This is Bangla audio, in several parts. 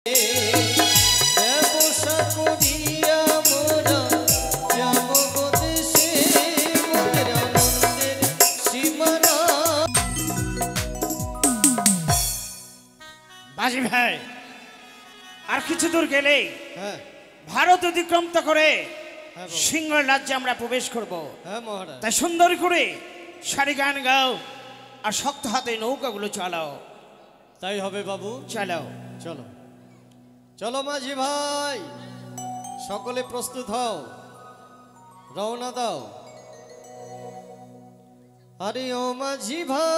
বাজি ভাই আর কিছু দূর গেলে ভারত অতিক্রান্ত করে সিংহল রাজ্যে আমরা প্রবেশ করব। তাই সুন্দর করে সারি গান গাও আর শক্ত হাতে নৌকাগুলো চালাও। তাই হবে বাবু, চালাও। চলো চলো মাঝি ভাই, সকলে প্রস্তুত হও, রওনা দাও। আরে ও মাঝি ভাই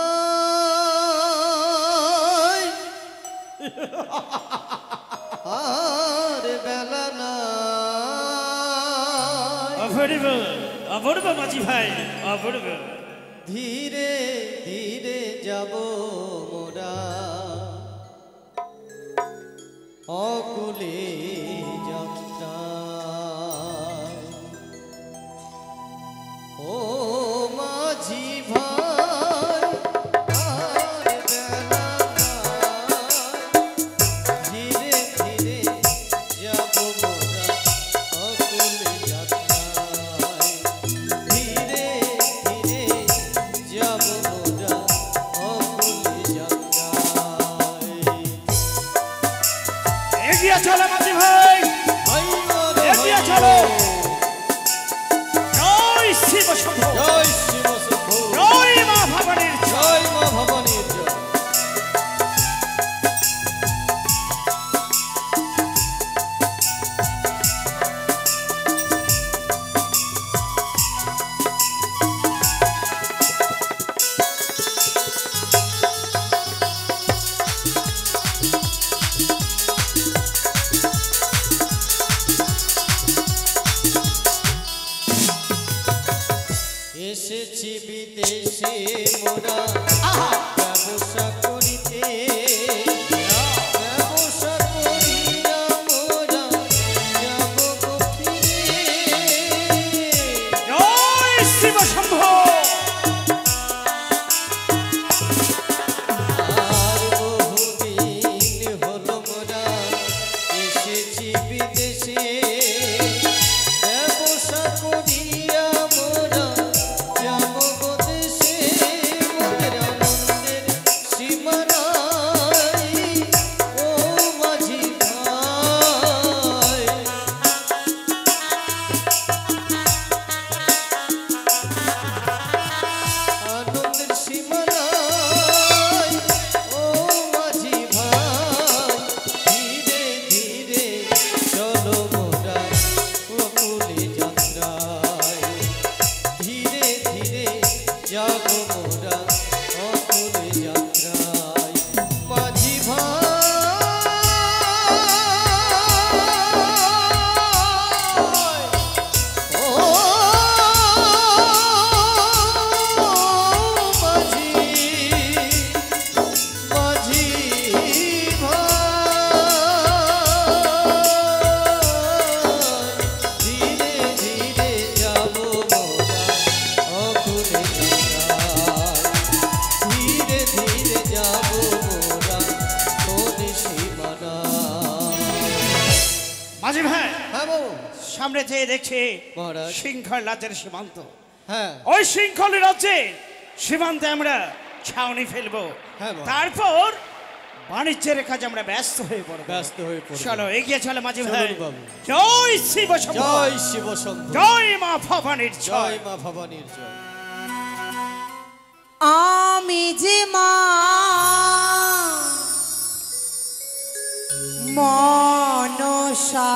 আর বেলা না অপূর্ব অপূর্ব মাঝি ভাই অপূর্ব। ধীরে ধীরে যাব মোরা অকুলে যাত্রা। ও মাঝি ভাই আর বেলা ধীরে ধীরে যাব মোরা অকুলে যাত্রায়। ধীরে ধীরে যাব মোরা অকুলে যাত্রায়। এগিয়ে চলো মাঝি ভাই, এগিয়ে চলো। জয় শিব শম্ভু, জয় শিব শম্ভু, জয় মা ভবানীর জয় মা ভবানীর জয়। এসেছি বিদেশে মোরা ব্যবসা করিতে, ব্যবসা করিয়া মোরা যাব গো ফিরে। জয় শিব শম্ভু। আর বহুদিন হলো মোরা এসেছি বিদেশে, ব্যবসা করিয়া মোরা যাব গো দেশে। মনের আনন্দের সীমা নাই ও মাঝি ভাই। আনন্দের সীমা নাই ও মাঝি ভাই। ধীরে ধীরে চলো মোরা অকুলে যাত্রায়। ধীরে ধীরে যাব মোরা অকুলে যাত্রায়। মাঝি ভাই ও মাঝি, মাঝি ভাই। ধীরে ধীরে যাব মোরা অকুলে যাত্রায়। ধীরে ধীরে যাব মোরা কোনে সীমানায়। মাঝি ভাই হ্যাঁ বাবু। সামনে থেকে দেখছি মহারাজ। সিংহল রাজ্যের সীমান্ত। হ্যাঁ ওই সিংহল রাজ্যে সীমান্তে আমরা ছাউনি ফেলবো। হ্যাঁ বাবা। তারপর বাণিজ্যের কাজে আমরা ব্যস্ত হয়ে পড়বো। ব্যস্ত হয়ে পড়বো। চলো এগিয়ে চলো মাঝি চলুন ভাই। বাবু। জয় শিব শম্ভু, জয় শিব শম্ভু, জয় মা ভবানীর জয় জয়। মা ভবানীর জয়। আমি যে মা মনসা